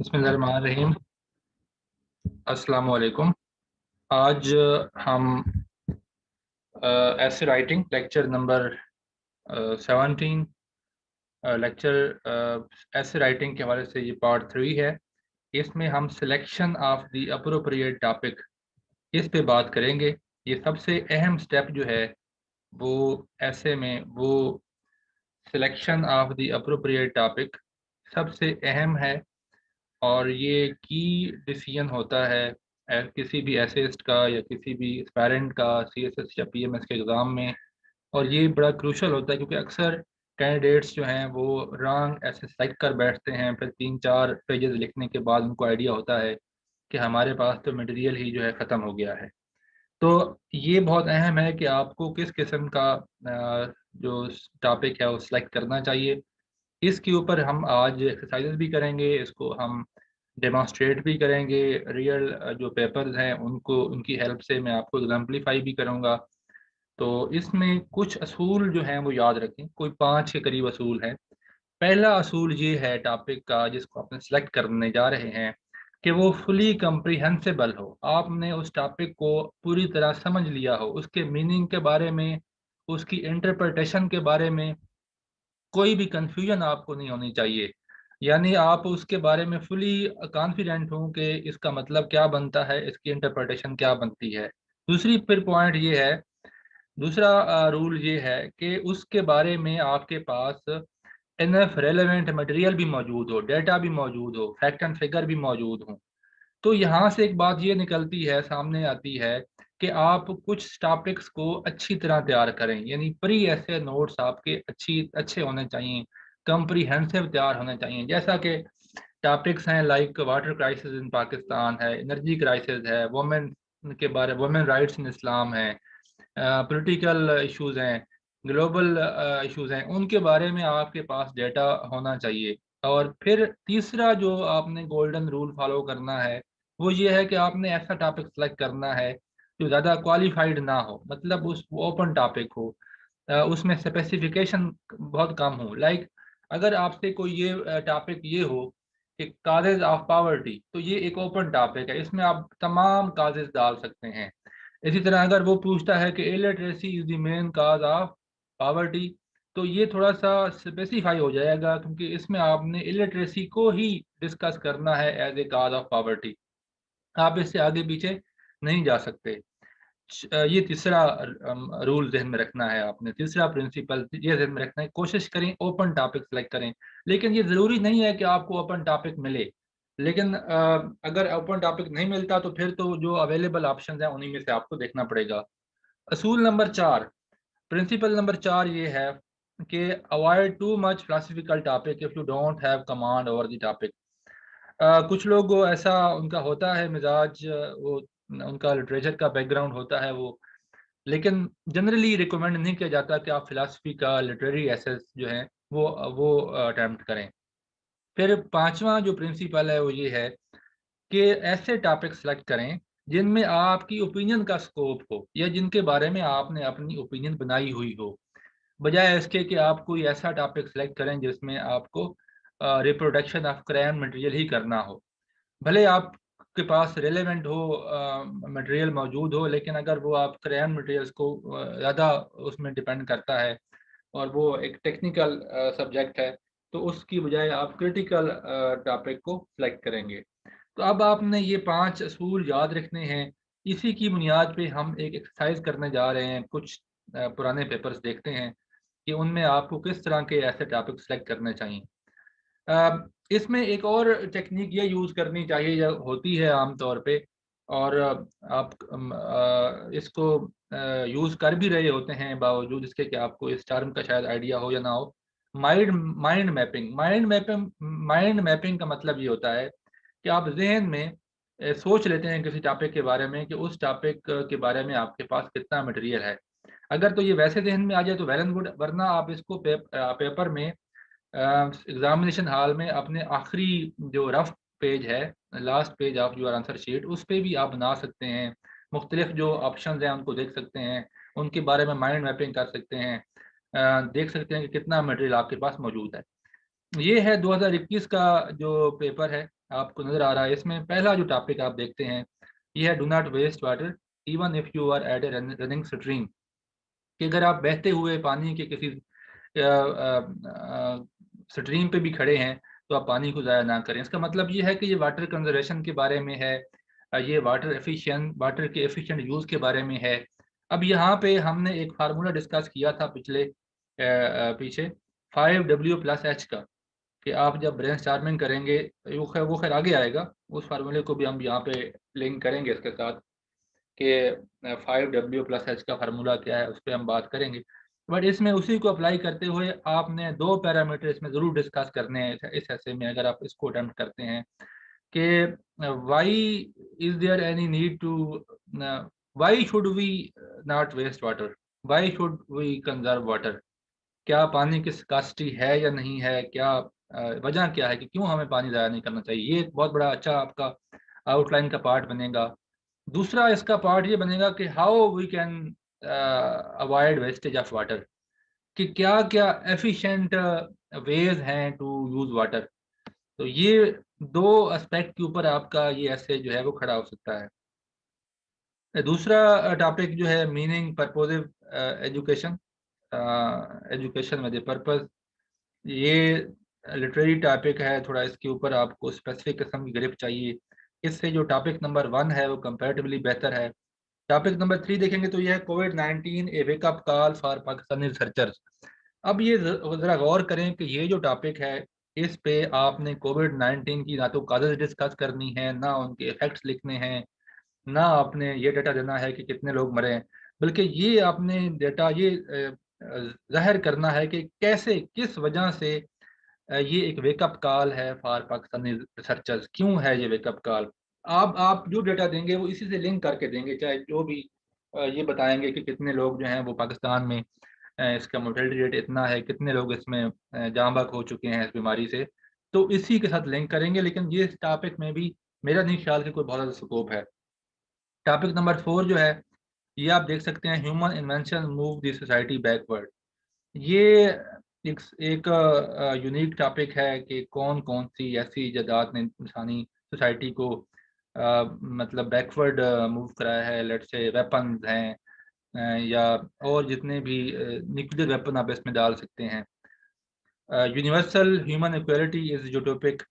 बिस्मिल्लाहिर्रहमानिर्रहीम। अस्सलाम वालेकुम। आज हम ऐसे राइटिंग लेक्चर नंबर 17 लेक्चर ऐसे राइटिंग के हवाले से ये पार्ट 3 है। इसमें हम selection of the appropriate topic इस पे बात करेंगे। ये सबसे अहम स्टेप जो है वो ऐसे में वो selection of the appropriate topic सबसे अहम है और ये की डिसीजन होता है किसी भी एसेस्ट का या किसी भी एस्पायरेंट का सीएसएस या पीएमएस के एग्ज़ाम में। और ये बड़ा क्रूशल होता है क्योंकि अक्सर कैंडिडेट्स जो हैं वो रॉन्ग ऐसे सेलेक्ट कर बैठते हैं, फिर 3-4 पेजेस लिखने के बाद उनको आइडिया होता है कि हमारे पास तो मटेरियल ही जो है ख़त्म हो गया है। तो ये बहुत अहम है कि आपको किस किस्म का जो टॉपिक है वो सिलेक्ट करना चाहिए। इसके ऊपर हम आज एक्सरसाइजेस भी करेंगे, इसको हम डेमोन्स्ट्रेट भी करेंगे। रियल जो पेपर्स हैं उनको उनकी हेल्प से मैं आपको एग्जाम्पलीफाई भी करूँगा। तो इसमें कुछ असूल जो हैं वो याद रखें, कोई 5 के करीब असूल हैं। पहला असूल ये है टॉपिक का जिसको आपने सेलेक्ट करने जा रहे हैं कि वो फुली कम्प्रीहेंसिबल हो। आपने उस टॉपिक को पूरी तरह समझ लिया हो, उसके मीनिंग के बारे में, उसकी इंटरप्रिटेशन के बारे में कोई भी कंफ्यूजन आपको नहीं होनी चाहिए। यानी आप उसके बारे में फुली कॉन्फिडेंट हो कि इसका मतलब क्या बनता है, इसकी इंटरप्रिटेशन क्या बनती है। दूसरी फिर पॉइंट ये है, दूसरा रूल ये है कि उसके बारे में आपके पास इनफ रेलेवेंट मटेरियल भी मौजूद हो, डेटा भी मौजूद हो, फैक्ट एंड फिगर भी मौजूद हो। तो यहाँ से एक बात ये निकलती है, सामने आती है कि आप कुछ टॉपिक्स को अच्छी तरह तैयार करें। यानी प्री ऐसे नोट्स आपके अच्छे होने चाहिए, कंप्रीहेंसिव तैयार होने चाहिए। जैसा कि टॉपिक्स हैं like water crisis in Pakistan है, एनर्जी क्राइसिस है, वुमेन के बारे वुमेन राइट्स इन इस्लाम है, पॉलिटिकल इश्यूज हैं, ग्लोबल इश्यूज हैं, उनके बारे में आपके पास डेटा होना चाहिए। और फिर तीसरा जो आपने गोल्डन रूल फॉलो करना है वो ये है कि आपने ऐसा टॉपिक सेलेक्ट करना है जो ज़्यादा क्वालिफाइड ना हो, मतलब उस ओपन टॉपिक हो, उसमें स्पेसिफिकेशन बहुत कम हो। लाइक अगर आपसे कोई ये टॉपिक ये हो कि काजेज ऑफ पावर्टी, तो ये एक ओपन टॉपिक है, इसमें आप तमाम काजेज डाल सकते हैं। इसी तरह अगर वो पूछता है कि illiteracy is the main cause of poverty, तो ये थोड़ा सा स्पेसिफाई हो जाएगा क्योंकि इसमें आपने इलिटरेसी को ही डिस्कस करना है as a cause of poverty. आप इससे आगे पीछे नहीं जा सकते। ये तीसरा रूल जहन में रखना है आपने, तीसरा प्रिंसिपल ये जहन में रखना है, कोशिश करें ओपन टॉपिक सेलेक्ट करें। लेकिन ये ज़रूरी नहीं है कि आपको ओपन टॉपिक मिले, लेकिन अगर ओपन टॉपिक नहीं मिलता तो फिर तो जो अवेलेबल ऑप्शन है उन्हीं में से आपको देखना पड़ेगा। असूल नंबर 4, प्रिंसिपल नंबर 4 ये है कि avoid too much philosophical topic if you don't have command over the topic. कुछ लोग ऐसा उनका होता है मिजाज, वो उनका लिटरेचर का बैकग्राउंड होता है वो, लेकिन जनरली रिकमेंड नहीं किया जाता कि आप फिलासफी का लिटरेरी एसेस जो है वो अटेम्प्ट करें। फिर पांचवा जो प्रिंसिपल है वो ये है कि ऐसे टॉपिक सेलेक्ट करें जिनमें आपकी ओपिनियन का स्कोप हो या जिनके बारे में आपने अपनी ओपिनियन बनाई हुई हो, बजाय इसके कि आप कोई ऐसा टॉपिक सेलेक्ट करें जिसमें आपको रिप्रोडक्शन ऑफ क्रायन मटेरियल ही करना हो। भले आपके पास रेलेवेंट हो मटेरियल मौजूद हो, लेकिन अगर वो आप क्रेयन मटेरियल्स को ज़्यादा उसमें डिपेंड करता है और वो एक टेक्निकल सब्जेक्ट है, तो उसकी बजाय आप क्रिटिकल टॉपिक को सिलेक्ट करेंगे। तो अब आपने ये 5 असूल याद रखने हैं। इसी की बुनियाद पे हम एक एक्सरसाइज करने जा रहे हैं। कुछ पुराने पेपर्स देखते हैं कि उनमें आपको किस तरह के ऐसे टॉपिक सेलेक्ट करने चाहिए। इसमें एक और टेक्निक ये यूज़ करनी चाहिए जो होती है आम तौर पे, और आप इसको यूज़ कर भी रहे होते हैं बावजूद इसके कि आपको इस टर्म का शायद आइडिया हो या ना हो। Mind mind mapping mind mapping का मतलब ये होता है कि आप जहन में सोच लेते हैं किसी टॉपिक के बारे में कि उस टॉपिक के बारे में आपके पास कितना मटेरियल है। अगर तो ये वैसे जहन में आ जाए तो वेल एंड गुड, वरना आप इसको पेपर में एग्जामिनेशन हॉल में अपने आखिरी जो रफ पेज है, last page of your answer sheet, उस पे भी आप बना सकते हैं। मुख्तलिफ जो ऑप्शन हैं उनको देख सकते हैं, उनके बारे में माइंड मैपिंग कर सकते हैं, देख सकते हैं कि कितना मटेरियल आपके पास मौजूद है। ये है 2021 का जो पेपर है, आपको नजर आ रहा है। इसमें पहला जो टॉपिक आप देखते हैं ये है do not waste water even if you are at a running stream, कि अगर आप बहते हुए पानी के किसी स्ट्रीम पे भी खड़े हैं तो आप पानी को ज़ाया ना करें। इसका मतलब ये है कि ये वाटर कंजर्वेशन के बारे में है, ये वाटर के एफिशिएंट यूज़ के बारे में है। अब यहाँ पे हमने एक फार्मूला डिस्कस किया था पीछे 5W+H का, कि आप जब ब्रेन स्टार्मिंग करेंगे, वो खैर आगे आएगा, उस फार्मूले को भी हम यहाँ पे लिंक करेंगे इसके साथ, कि 5W+H का फार्मूला क्या है उस पर हम बात करेंगे। बट इसमें उसी को अप्लाई करते हुए आपने दो पैरामीटर इसमें ज़रूर डिस्कस करने हैं इस ऐसे में, अगर आप इसको अटेम्प्ट करते हैं कि why is there any need to, why should we not waste water, why should we conserve water, क्या पानी की स्कार्सिटी है या नहीं है, क्या वजह क्या है कि क्यों हमें पानी ज़ाया नहीं करना चाहिए। ये एक बहुत बड़ा अच्छा आपका आउटलाइन का पार्ट बनेगा। दूसरा इसका पार्ट ये बनेगा कि how we can avoid wastage of water, कि क्या क्या एफिशिएंट वेज हैं टू यूज वाटर। तो ये दो एस्पेक्ट के ऊपर आपका ये ऐसे जो है वो खड़ा हो सकता है। दूसरा टॉपिक जो है meaning purposive education, education with purpose, ये लिटरेरी टॉपिक है थोड़ा, इसके ऊपर आपको स्पेसिफिक किस्म की ग्रिप चाहिए। इससे जो टॉपिक नंबर 1 है वो कंपैरेटिवली बेहतर है। टॉपिक नंबर 3 देखेंगे तो यह है covid a wake up call for Pakistani researchers. अब ये जरा गौर करें कि ये जो टॉपिक है इस पे आपने कोविड-19 की ना तो काजेज डिस्कस करनी है, ना उनके इफेक्ट्स लिखने हैं, ना आपने ये डेटा देना है कि कितने लोग मरे हैं, बल्कि ये आपने डेटा ये जाहिर करना है कि कैसे किस वजह से ये एक वेकअप कॉल है फॉर पाकिस्तानी रिसर्चर्स, क्यों है ये वेकअप कॉल। आप जो डेटा देंगे वो इसी से लिंक करके देंगे, चाहे जो भी ये बताएंगे कि कितने लोग जो हैं वो पाकिस्तान में इसका मोर्टेलिटी रेट इतना है, कितने लोग इसमें जाँ बहक हो चुके हैं इस बीमारी से, तो इसी के साथ लिंक करेंगे। लेकिन ये इस टॉपिक में भी मेरा नहीं ख्याल कि कोई बहुत ज़्यादा स्कोप है। टॉपिक नंबर 4 जो है ये आप देख सकते हैं human invention move the society backward. ये एक यूनिक टॉपिक है कि कौन कौन सी ऐसी इजादात ने इंसानी सोसाइटी को मतलब बैकवर्ड मूव कराया है। लेट्स से वेपन्स हैं, या और जितने भी न्यूक्लियर वेपन आप इसमें डाल सकते हैं। यूनिवर्सल ह्यूमन इक्वालिटी इज जो टॉपिक,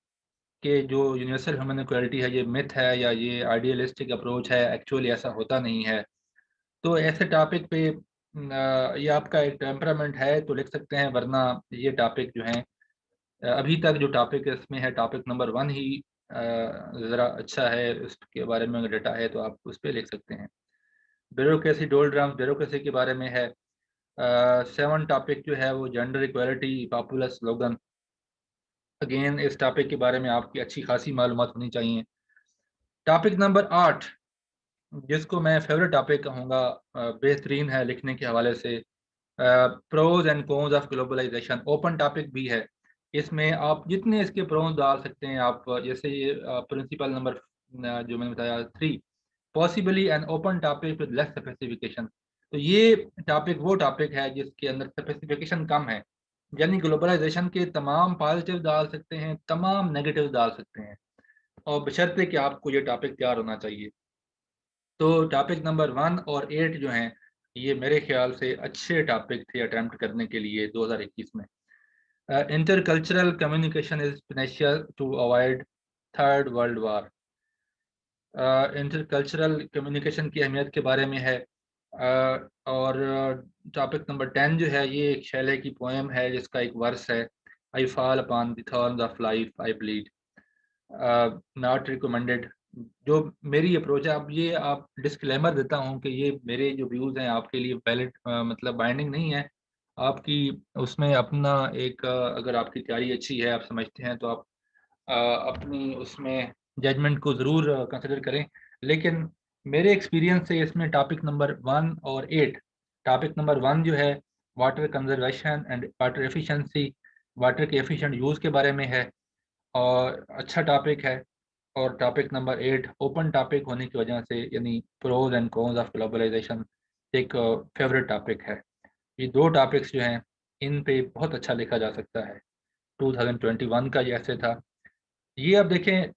के जो यूनिवर्सल ह्यूमन इक्वालिटी है ये मिथ है या ये आइडियलिस्टिक अप्रोच है, एक्चुअली ऐसा होता नहीं है। तो ऐसे टॉपिक पे ये आपका एक टेम्परामेंट है तो लिख सकते हैं, वरना ये टॉपिक जो है अभी तक जो टॉपिक इसमें है टॉपिक नंबर 1 ही ज़रा अच्छा है, इसके बारे में अगर डेटा है तो आप उस पर लिख सकते हैं। ब्यूरोक्रेसी डोलड्रम्स ब्यूरोक्रेसी के बारे में है। 7 टॉपिक जो है वो gender equality popular slogan, again इस टॉपिक के बारे में आपकी अच्छी खासी मालूमात होनी चाहिए। टॉपिक नंबर 8 जिसको मैं फेवरेट टॉपिक कहूँगा, बेहतरीन है लिखने के हवाले से, pros and cons of globalisation, open topic भी है। इसमें आप जितने इसके प्रोज डाल सकते हैं आप, जैसे ये प्रिंसिपल नंबर जो मैंने बताया 3, possibly an open topic with less specification. तो ये टॉपिक वो टॉपिक है जिसके अंदर स्पेसिफिकेशन कम है, यानी ग्लोबलाइजेशन के तमाम पॉजिटिव डाल सकते हैं, तमाम नेगेटिव डाल सकते हैं, और बशर्ते कि आपको ये टॉपिक तैयार होना चाहिए। तो टॉपिक नंबर 1 और 8 जो हैं ये मेरे ख्याल से अच्छे टॉपिक थे अटेम्प्ट करने के लिए 2021 में। Intercultural communication is essential to avoid third world war. Intercultural communication की अहमियत के बारे में है। और टॉपिक नंबर 10 जो है ये एक शैले की पोएम है जिसका एक वर्स है, I fall upon the thorns of life I bleed, not recommended. जो मेरी अप्रोच है, अब ये आप डिस्क्लेमर देता हूँ कि ये मेरे जो व्यूज़ हैं आपके लिए वैलिड मतलब बाइंडिंग नहीं है आपकी, उसमें अपना एक अगर आपकी तैयारी अच्छी है, आप समझते हैं, तो आप अपनी उसमें जजमेंट को ज़रूर कंसिडर करें। लेकिन मेरे एक्सपीरियंस से इसमें टॉपिक नंबर 1 और 8, टॉपिक नंबर 1 जो है water conservation and water efficiency, water के एफिशिएंट यूज़ के बारे में है और अच्छा टॉपिक है। और टॉपिक नंबर 8 ओपन टॉपिक होने की वजह से, यानी pros and cons of globalisation, एक फेवरेट टॉपिक है। ये दो टॉपिक्स जो हैं इन पे बहुत अच्छा लिखा जा सकता है। 2021 का ये ऐसे था। ये अब देखें,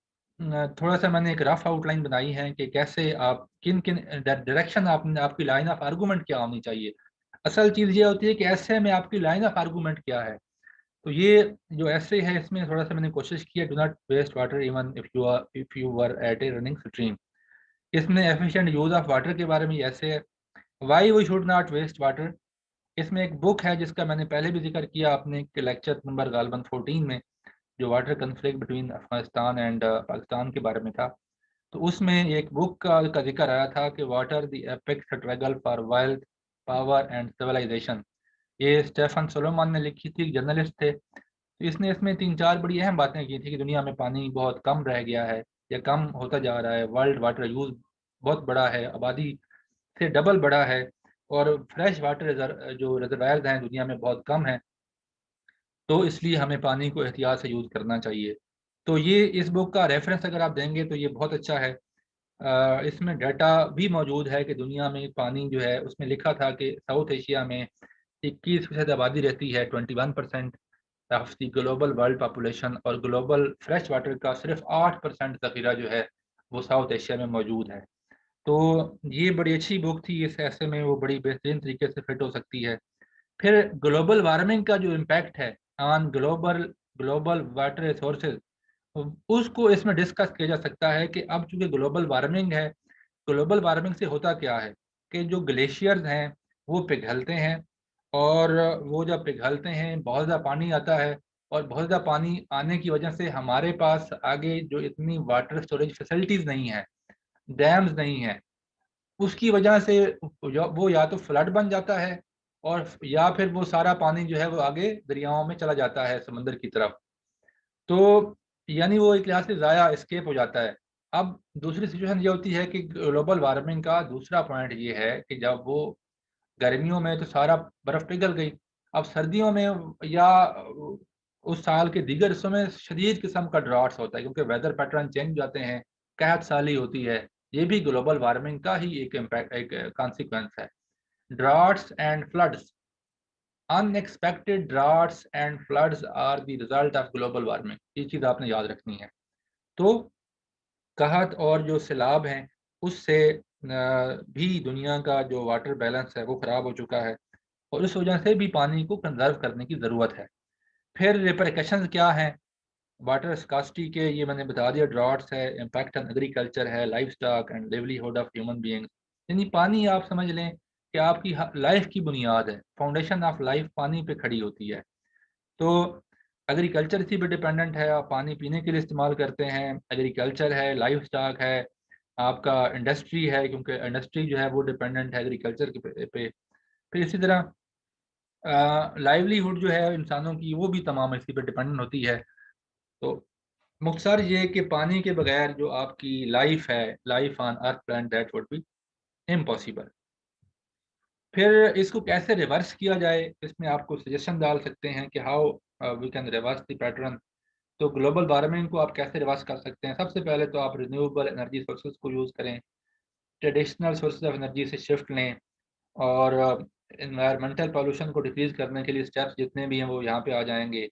थोड़ा सा मैंने एक रफ आउटलाइन बनाई है कि कैसे आप किन किन डायरेक्शन आपने, आपकी लाइन ऑफ आर्गूमेंट क्या होनी चाहिए। असल चीज़ ये होती है कि ऐसे में आपकी लाइन ऑफ आर्गूमेंट क्या है। तो ये जो ऐसे है, इसमें थोड़ा सा मैंने कोशिश की है, do not waste water even if you were at a running stream. इसमें एफिशिएंट यूज ऑफ वाटर के बारे में ऐसे है, why we should not waste water. इसमें एक बुक है जिसका मैंने पहले भी जिक्र किया अपने लेक्चर नंबर गालबन 14 में, जो water conflict between Afghanistan and Pakistan के बारे में था। तो उसमें एक बुक का जिक्र आया था कि water the epic struggle for wealth, power and civilisation. ये स्टेफन सोलोमन ने लिखी थी, जर्नलिस्ट थे। तो इसने इसमें तीन चार बड़ी अहम बातें की थी कि दुनिया में पानी बहुत कम रह गया है या कम होता जा रहा है, वर्ल्ड वाटर यूज बहुत बड़ा है, आबादी से डबल बड़ा है, और फ्रेश वाटर जो रिजर्वायर्स हैं दुनिया में बहुत कम है। तो इसलिए हमें पानी को एहतियात से यूज़ करना चाहिए। तो ये इस बुक का रेफरेंस अगर आप देंगे तो ये बहुत अच्छा है। इसमें डाटा भी मौजूद है कि दुनिया में पानी जो है, उसमें लिखा था कि साउथ एशिया में 21% आबादी रहती है, 21% of the global world population, और ग्लोबल फ्रेश वाटर का सिर्फ 8% ज़ख़ीरा जो है वो साउथ एशिया में मौजूद है। तो ये बड़ी अच्छी बुक थी, इस ऐसे में वो बड़ी बेहतरीन तरीके से फिट हो सकती है। फिर ग्लोबल वार्मिंग का जो इम्पैक्ट है on global global water resources, उसको इसमें डिस्कस किया जा सकता है कि अब चूंकि ग्लोबल वार्मिंग है, ग्लोबल वार्मिंग से होता क्या है कि जो ग्लेशियर्स हैं वो पिघलते हैं, और वो जब पिघलते हैं बहुत ज़्यादा पानी आता है, और बहुत ज़्यादा पानी आने की वजह से हमारे पास आगे जो इतनी वाटर स्टोरेज फैसिलिटीज़ नहीं है, डैम्स नहीं है, उसकी वजह से वो या तो फ्लड बन जाता है, और या फिर वो सारा पानी जो है वो आगे दरियाओं में चला जाता है समंदर की तरफ। तो यानी वो एक लिहाज से ज़ाया एस्केप हो जाता है। अब दूसरी सिचुएशन ये होती है कि ग्लोबल वार्मिंग का दूसरा पॉइंट ये है कि जब वो गर्मियों में तो सारा बर्फ़ पिघल गई, अब सर्दियों में या उस साल के दीगर हिस्सों में शदीद किस्म का ड्राट्स होता है, क्योंकि वेदर पैटर्न चेंज हो जाते हैं, कहत साली होती है। ये भी ग्लोबल वार्मिंग का ही एक इम्पैक्ट, एक कॉन्सिक्वेंस है। Droughts and floods, unexpected droughts and floods are the result of global warming, ये चीज़ आपने याद रखनी है। तो कहत और जो सैलाब हैं, उससे भी दुनिया का जो वाटर बैलेंस है वो ख़राब हो चुका है, और इस वजह से भी पानी को कंजर्व करने की ज़रूरत है। फिर रिपरकशंस क्या हैं वाटर स्कार्सिटी के, ये मैंने बता दिया। ड्रॉट्स है, इम्पैक्ट ऑन एग्रीकल्चर है, life stock and livelihood of human beings. यानी पानी आप समझ लें कि आपकी लाइफ की बुनियाद है, फाउंडेशन ऑफ लाइफ पानी पे खड़ी होती है। तो एग्रीकल्चर इसी पे डिपेंडेंट है, आप पानी पीने के लिए इस्तेमाल करते हैं, एग्रीकल्चर है, लाइफ स्टॉक है, आपका इंडस्ट्री है, क्योंकि इंडस्ट्री जो है वो डिपेंडेंट है एग्रीकल्चर के पे। फिर इसी तरह लाइवलीहुड जो है इंसानों की, वो भी तमाम इसी पे डिपेंडेंट होती है। तो मुख्तसर ये कि पानी के बगैर जो आपकी लाइफ है, life on earth planet, that would be impossible. फिर इसको कैसे रिवर्स किया जाए, इसमें आपको सजेशन डाल सकते हैं कि how we can reverse the pattern. तो ग्लोबल वार्मिंग को आप कैसे रिवर्स कर सकते हैं? सबसे पहले तो आप रिन्यूएबल एनर्जी सोर्सेज को यूज़ करें, ट्रेडिशनल सोर्सेज ऑफ एनर्जी से शिफ्ट लें, और इन्वायरमेंटल पॉल्यूशन को डिक्रीज करने के लिए स्टेप्स जितने भी हैं वो यहाँ पे आ जाएंगे।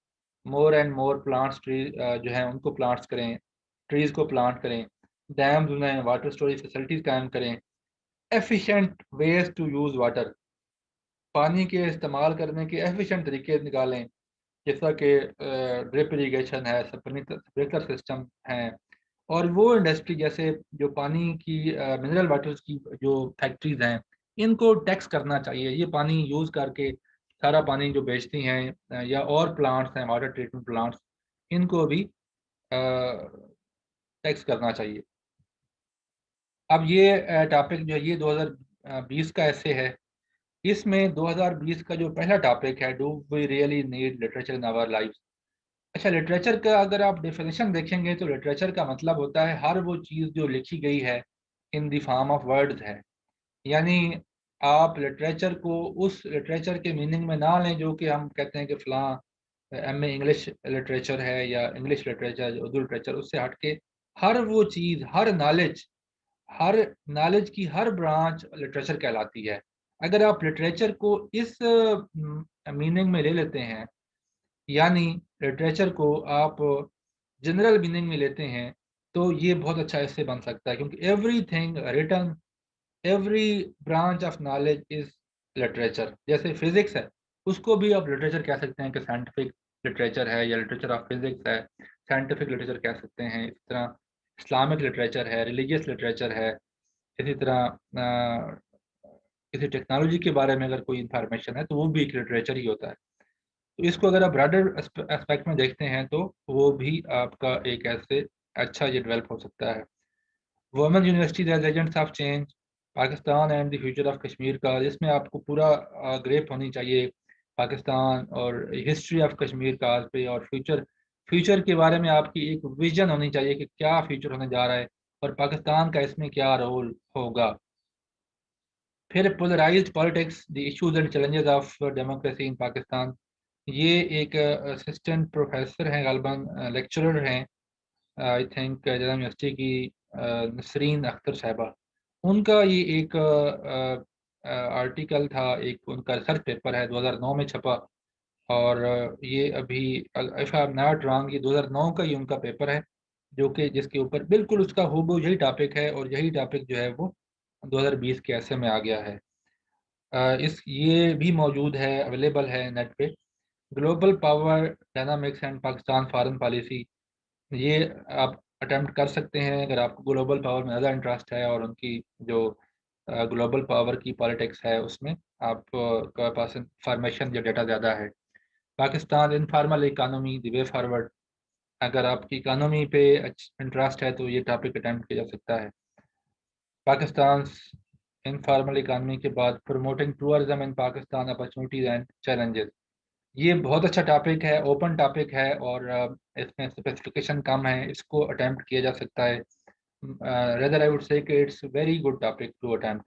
More and more plants, tree जो हैं उनको प्लांट्स करें, ट्रीज़ को प्लांट करें, डैम्स में वाटर स्टोरेज फैसिलिटीज़ कायम करें, efficient ways to use water, पानी के इस्तेमाल करने के एफिशिएंट तरीके निकालें, जैसा कि ड्रिप इरीगेशन है, स्प्रिंकलर सिस्टम हैं। और वो इंडस्ट्री जैसे जो पानी की मिनरल वाटर्स की जो फैक्ट्रीज हैं, इनको टैक्स करना चाहिए। ये पानी यूज़ करके सारा पानी जो बेचती हैं, या और प्लांट्स हैं वाटर ट्रीटमेंट प्लांट्स, इनको भी टैक्स करना चाहिए। अब ये टॉपिक जो है ये 2020 का ऐसे है। इसमें 2020 का जो पहला टॉपिक है, do we really need literature in our life. अच्छा, लिटरेचर का अगर आप डेफिनेशन देखेंगे तो लिटरेचर का मतलब होता है हर वो चीज़ जो लिखी गई है in the form of words है। यानी आप लिटरेचर को उस लिटरेचर के मीनिंग में ना लें जो कि हम कहते हैं कि फ़लाँ एम ए इंग्लिश लिटरेचर है या इंग्लिश लिटरेचर, उर्दू लिटरेचर, उससे हट के हर वो चीज़, हर नॉलेज की हर ब्रांच लिटरेचर कहलाती है। अगर आप लिटरेचर को इस मीनिंग में ले लेते हैं, यानी लिटरेचर को आप जनरल मीनिंग में लेते हैं तो ये बहुत अच्छा इससे बन सकता है, क्योंकि everything written, every branch of knowledge is literature. जैसे फिजिक्स है, उसको भी आप लिटरेचर कह सकते हैं कि साइंटिफिक लिटरेचर है या लिटरेचर ऑफ फिजिक्स है, साइंटिफिक लिटरेचर कह सकते हैं। इस तरह इस्लामिक लिटरेचर है, रिलीजियस लिटरेचर है। इसी तरह किसी टेक्नोलॉजी के बारे में अगर कोई इंफॉर्मेशन है तो वो भी एक लिटरेचर ही होता है। तो इसको अगर आप ब्रॉडर एस्पेक्ट में देखते हैं तो वो भी आपका एक ऐसे अच्छा ये डेवलप हो सकता है। Women universities as agents of change, Pakistan and the future of Kashmir का, जिसमें आपको पूरा ग्रेप होनी चाहिए पाकिस्तान और हिस्ट्री ऑफ कश्मीर का पे, और फ्यूचर फ्यूचर के बारे में आपकी एक विजन होनी चाहिए कि क्या फ्यूचर होने जा रहा है और पाकिस्तान का इसमें क्या रोल होगा। फिर polarised politics, the issues and challenges of democracy in Pakistan. ये एक असिस्टेंट प्रोफेसर हैं, गालबन लेक्चरर हैं, आई थिंक जरा यूनिवर्सिटी की, नसरीन अख्तर साहिबा। उनका ये एक आर्टिकल था, एक उनका रिसर्च पेपर है, 2009 में छपा। और ये अभी, if I am not wrong, ये 2009 का ही उनका पेपर है, जो कि जिसके ऊपर बिल्कुल उसका हूबहू यही टॉपिक है, और यही टॉपिक जो है वो 2020 के ऐसे में आ गया है। इस ये भी मौजूद है, अवेलेबल है नेट पे। Global power dynamics and Pakistan foreign policy, ये आप अटेम्प्ट कर सकते हैं अगर आपको ग्लोबल पावर में ज़्यादा इंटरेस्ट है, और उनकी जो ग्लोबल पावर की पॉलिटिक्स है उसमें आप का पास इंफॉर्मेशन या डेटा ज़्यादा है। Pakistan informal economy the way forward, अगर आपकी इकानमी पे इंटरेस्ट है तो ये टॉपिक अटेम्प्ट किया जा सकता है। पाकिस्तान इनफॉर्मल इकानमी के बाद promoting tourism in Pakistan opportunities and challenges, ये बहुत अच्छा टॉपिक है, ओपन टॉपिक है, और इसमें स्पेसिफिकेशन कम है, इसको अटेम्प्ट किया जा सकता है। रेदर आई वुड से कि it's very good topic to attempt.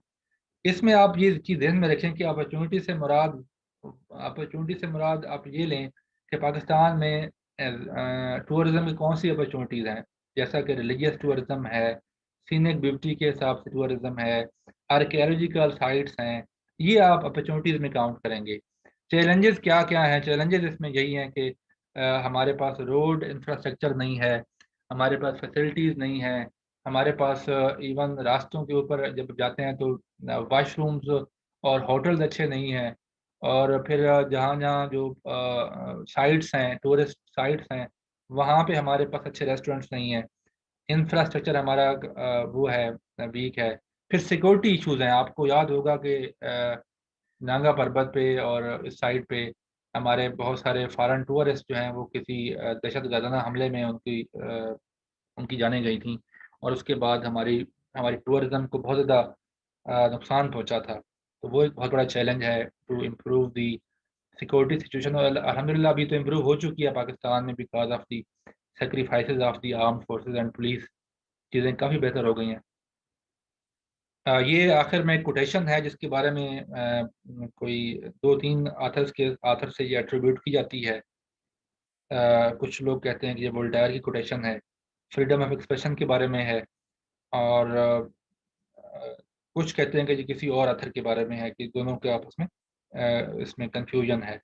इसमें आप ये चीज़ ध्यान में रखें कि अपॉर्चुनिटी से मुराद आप ये लें कि पाकिस्तान में टूरिज्म की कौन सी अपॉर्चुनिटीज़ हैं, जैसा कि रिलीजियस टूरिज्म है, सीनिक ब्यूटी के हिसाब से टूरिज्म है, आर्कियोलॉजिकल साइट्स हैं, ये आप अपॉर्चुनिटीज़ में काउंट करेंगे। चैलेंजेस क्या क्या हैं? चैलेंजेस इसमें यही हैं कि हमारे पास रोड इंफ्रास्ट्रक्चर नहीं है, हमारे पास फैसिलिटीज़ नहीं है, हमारे पास इवन रास्तों के ऊपर जब जाते हैं तो वाशरूम्स और होटल्स अच्छे नहीं हैं। और फिर जहाँ जहाँ जो साइट्स हैं, टूरिस्ट साइट्स हैं, वहाँ पे हमारे पास अच्छे रेस्टोरेंट्स नहीं हैं। इंफ्रास्ट्रक्चर हमारा वो है, वीक है। फिर सिक्योरिटी इश्यूज हैं, आपको याद होगा कि नांगा पर्वत पे और इस साइड पे हमारे बहुत सारे फॉरेन टूरिस्ट जो हैं वो किसी दहशत गर्दाना हमले में उनकी जानें गई थी, और उसके बाद हमारी हमारी टूरिज्म को बहुत ज़्यादा नुकसान पहुंचा था। तो वो एक बहुत बड़ा चैलेंज है to improve the security situation. और अल्हम्दुलिल्लाह अभी तो इम्प्रूव हो चुकी है पाकिस्तान में, because of the sacrifices of the armed forces and police, चीज़ें काफ़ी बेहतर हो गई हैं। ये आखिर में कोटेशन है जिसके बारे में कोई दो तीन आथर से ये एट्रीब्यूट की जाती है। कुछ लोग कहते हैं कि ये वोल्टायर की कोटेशन है, फ्रीडम ऑफ एक्सप्रेशन के बारे में है। और कुछ कहते हैं कि ये किसी और ऑथर के बारे में है, कि दोनों के आपस में इसमें कंफ्यूजन है।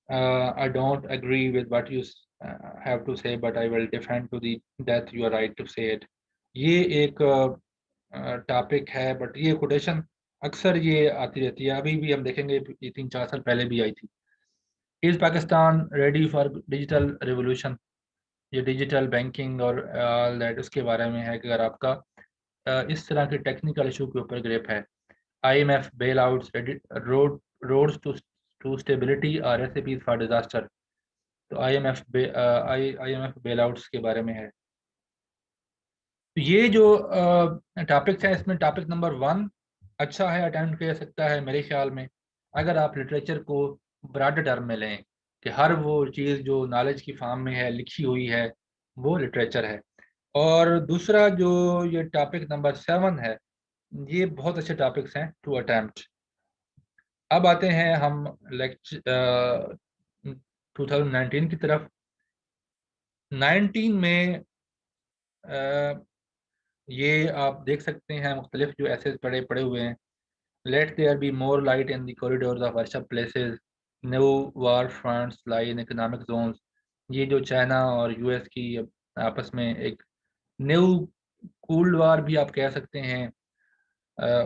I don't agree with what you have to say, but I will defend to the death your right to to से इट। ये एक टॉपिक है, बट ये कोटेशन अक्सर ये आती रहती है, अभी भी हम देखेंगे, ये 3-4 साल पहले भी आई थी। Is Pakistan ready for digital revolution, ये डिजिटल बैंकिंग और ऑल दैट, उसके बारे में है कि अगर आपका इस तरह के टेक्निकल इशू के ऊपर ग्रिप है। IMF bail outs, road roads to stability और रेसिपीज फॉर डिजास्टर। तो IMF बेल आउट्स के बारे में है। तो ये जो टॉपिक्स हैं, इसमें टॉपिक नंबर 1 अच्छा है, अटेम्प्ट किया जा सकता है मेरे ख्याल में, अगर आप लिटरेचर को ब्रॉड टर्म में लें कि हर वो चीज़ जो नॉलेज की फॉर्म में है, लिखी हुई है, वो लिटरेचर है। और दूसरा जो ये टॉपिक नंबर 7 है, ये बहुत अच्छे टॉपिक्स हैं टू अटेम्प्ट। अब आते हैं हम लेक्चर 2019 की तरफ। 19 में ये आप देख सकते हैं मुख्तलिफ जो ऐसे पड़े पड़े हुए हैं। Let there be more light in the corridors of worship places, new war fronts lie in economic zones. ये जो चाइना और यूएस की आपस में एक न्यू कोल्ड वार भी आप कह सकते हैं,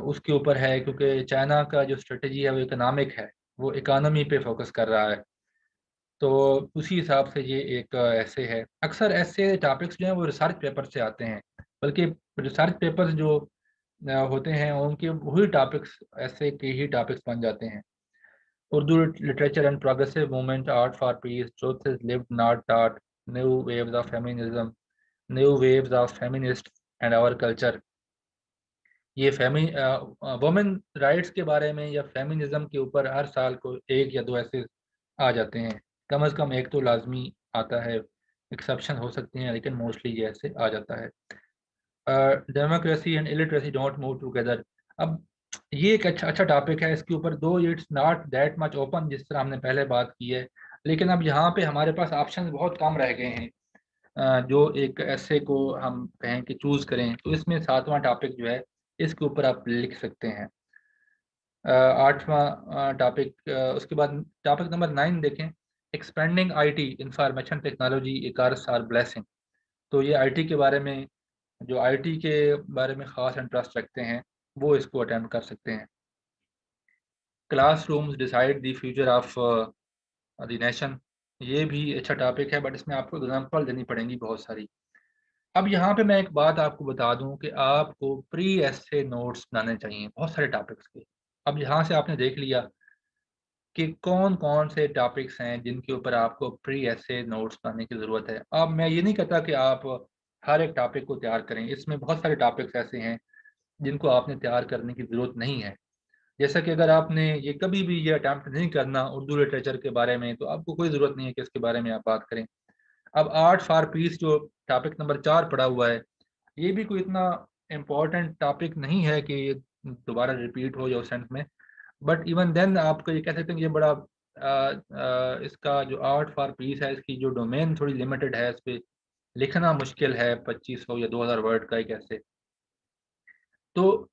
उसके ऊपर है, क्योंकि चाइना का जो स्ट्रेटजी है वो इकोनॉमिक है, वो इकोनॉमी पे फोकस कर रहा है। तो उसी हिसाब से ये एक ऐसे है। अक्सर ऐसे टॉपिक्स जो हैं वो रिसर्च पेपर से आते हैं, बल्कि रिसर्च पेपर्स जो होते हैं उनके वही टॉपिक्स ऐसे के ही टॉपिक्स बन जाते हैं। Urdu literature and progressive movement, art for peace, truth is lived not taught, new waves of feminism, new waves of feminist and our culture. ये वुमेन राइट्स के बारे में या फेमिनिज्म के ऊपर हर साल को एक या दो ऐसे आ जाते हैं, कम से कम एक तो लाजमी आता है, एक्सेप्शन हो सकते हैं लेकिन मोस्टली ये ऐसे आ जाता है। Democracy and illiteracy don't move together. अब ये एक अच्छा टॉपिक है, इसके ऊपर दो it's not that much open, जिस तरह हमने पहले बात की है, लेकिन अब यहाँ पे हमारे पास ऑप्शन बहुत कम रह गए हैं। जो एक ऐसे को हम कहें कि चूज करें, तो इसमें सातवां टॉपिक जो है इसके ऊपर आप लिख सकते हैं। आठवां टॉपिक, उसके बाद टॉपिक नंबर 9 देखें, expanding IT information technology a curse or blessing. तो ये आईटी के बारे में, जो आईटी के बारे में ख़ास इंटरेस्ट रखते हैं वो इसको अटेम्प्ट कर सकते हैं। Classrooms decide the future of the nation, ये भी अच्छा टॉपिक है, बट इसमें आपको एग्जांपल देनी पड़ेंगी बहुत सारी। अब यहाँ पे मैं एक बात आपको बता दूं कि आपको प्री एसे नोट्स बनाने चाहिए बहुत सारे टॉपिक्स के। अब यहाँ से आपने देख लिया कि कौन कौन से टॉपिक्स हैं जिनके ऊपर आपको प्री एसे नोट्स बनाने की ज़रूरत है। अब मैं ये नहीं कहता कि आप हर एक टॉपिक को तैयार करें, इसमें बहुत सारे टॉपिक्स ऐसे हैं जिनको आपने तैयार करने की ज़रूरत नहीं है। जैसा कि अगर आपने ये कभी भी ये अटैम्प्ट नहीं करना उर्दू लिटरेचर के बारे में, तो आपको कोई ज़रूरत नहीं है कि इसके बारे में आप बात करें। अब आर्ट फॉर पीस जो टॉपिक नंबर 4 पड़ा हुआ है, ये भी कोई इतना इम्पोर्टेंट टॉपिक नहीं है कि ये दोबारा रिपीट हो जाए उस सेंस में, बट इवन देन आपको ये कह सकते हैं कि ये बड़ा इसका जो आर्ट फॉर पीस है, इसकी जो डोमेन थोड़ी लिमिटेड है, इस पे लिखना मुश्किल है 2500 या 2000 वर्ड का एक ऐसे। तो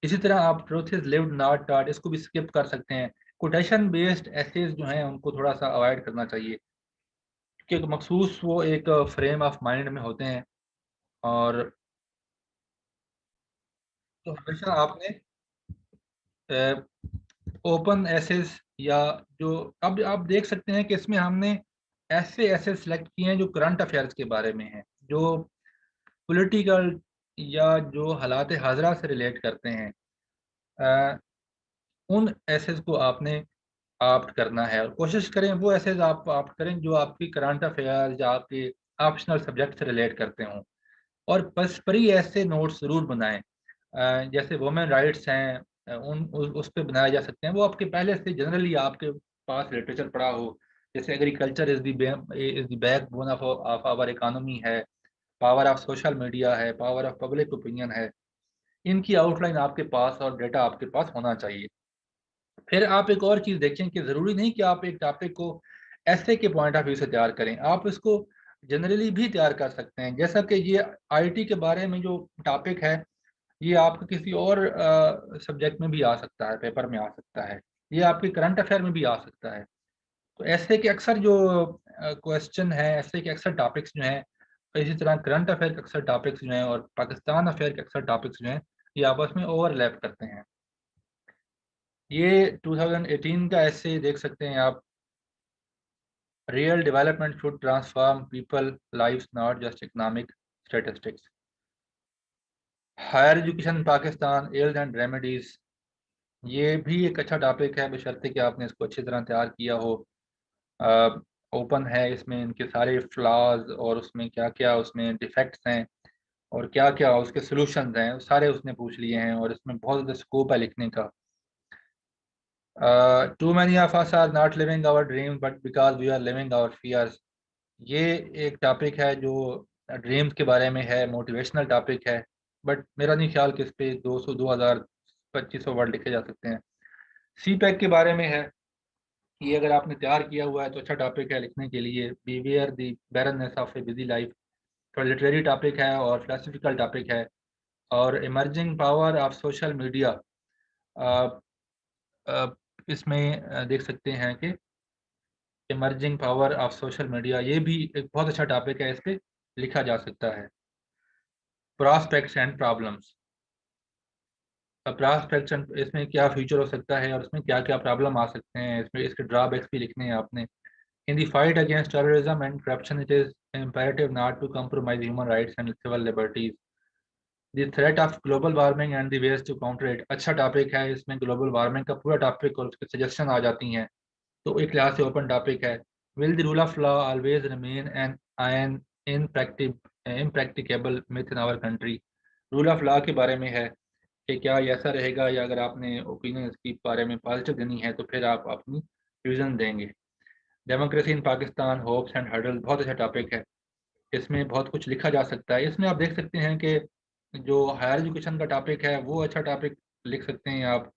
इसी तरह आप truth is lived not taught, इसको भी स्किप कर सकते हैं। कोटेशन बेस्ड एसेज जो हैं उनको थोड़ा सा अवॉइड करना चाहिए, क्योंकि मखसूस वो एक फ्रेम ऑफ माइंड में होते हैं। और तो हमेशा आपने ओपन एसेस, या जो अब आप देख सकते हैं कि इसमें हमने ऐसे ऐसे सेलेक्ट किए हैं जो करंट अफेयर्स के बारे में हैं, जो पॉलिटिकल या जो हालात हाजरा से रिलेट करते हैं। अ, उन एसेस को आपने ऑप्ट करना है, और कोशिश करें वो एसेस आप ऑप्ट करें जो आपकी करंट अफेयर्स या आपके ऑप्शनल सब्जेक्ट से रिलेट करते हों। और बस परी ऐसे नोट्स ज़रूर बनाएं। जैसे वुमेन राइट्स हैं, उस पे बनाए जा सकते हैं, वो आपके पहले से जनरली आपके पास लिटरेचर पढ़ा हो। जैसे agriculture is the backbone of our economy है, पावर ऑफ सोशल मीडिया है, पावर ऑफ पब्लिक ओपिनियन है। इनकी आउटलाइन आपके पास और डेटा आपके पास होना चाहिए। फिर आप एक और चीज़ देखें कि ज़रूरी नहीं कि आप एक टॉपिक को ऐसे के पॉइंट ऑफ व्यू से तैयार करें, आप इसको जनरली भी तैयार कर सकते हैं। जैसा कि ये आईटी के बारे में जो टॉपिक है, ये आपके किसी और सब्जेक्ट में भी आ सकता है, पेपर में आ सकता है, ये आपके करंट अफेयर में भी आ सकता है। तो ऐसे के अक्सर जो क्वेश्चन है, ऐसे के अक्सर टॉपिक्स जो हैं, इसी तरह करंट अफेयर के अक्सर टॉपिक्स जो हैं और पाकिस्तान अफेयर के अक्सर टॉपिक्स जो हैं, ये आपस में ओवरलैप करते हैं। ये 2018 का ऐसे देख सकते हैं आप, real development should transform people lives not just economic statistics. Higher education Pakistan ills and remedies, ये भी एक अच्छा टॉपिक है, बशर्ते कि आपने इसको अच्छी तरह तैयार किया हो। ओपन है, इसमें इनके सारे फ्लॉज और उसमें क्या क्या उसमें डिफेक्ट्स हैं और क्या क्या उसके सॉल्यूशंस हैं, सारे उसने पूछ लिए हैं, और इसमें बहुत ज़्यादा स्कोप है लिखने का। Too many of us are not living our dream but because we are living our fears, ये एक टॉपिक है जो ड्रीम्स के बारे में है, मोटिवेशनल टॉपिक है, बट मेरा नहीं ख्याल कि इस पे 200 2000 2500 वर्ड लिखे जा सकते हैं। सी पैक के बारे में है, ये अगर आपने तैयार किया हुआ है तो अच्छा टॉपिक है लिखने के लिए। Beware the barrenness of a busy life, थोड़ा लिटरेरी टॉपिक है और फिलोसफिकल टॉपिक है। और emerging power of social media, इसमें देख सकते हैं कि emerging power of social media, ये भी एक बहुत अच्छा टॉपिक है, इस पे लिखा जा सकता है। Prospects and problems, prospects and इसमें क्या फ्यूचर हो सकता है और इसमें क्या क्या प्रॉब्लम आ सकते हैं, इसमें इसके ड्रॉबैक्स भी लिखने हैं आपने। In the fight against terrorism and corruption it is imperative not to compromise human rights and civil liberties. The threat of global warming and the ways to counter it, अच्छा topic है, इसमें global warming का पूरा topic और उसके suggestion आ जाती हैं, तो एक लिहाज से ओपन टॉपिक है। Will the rule of law always remain an impracticable myth in our country, rule of law के बारे में है कि क्या ये ऐसा रहेगा, या अगर आपने ओपिनियन इसके बारे में पॉजिटिव देनी है तो फिर आप अपनी रीजन देंगे। Democracy in Pakistan hopes and hurdle, बहुत अच्छा टॉपिक है, इसमें बहुत कुछ लिखा जा सकता है। इसमें आप देख सकते हैं कि जो हायर एजुकेशन का टॉपिक है वो अच्छा टॉपिक लिख सकते हैं आप।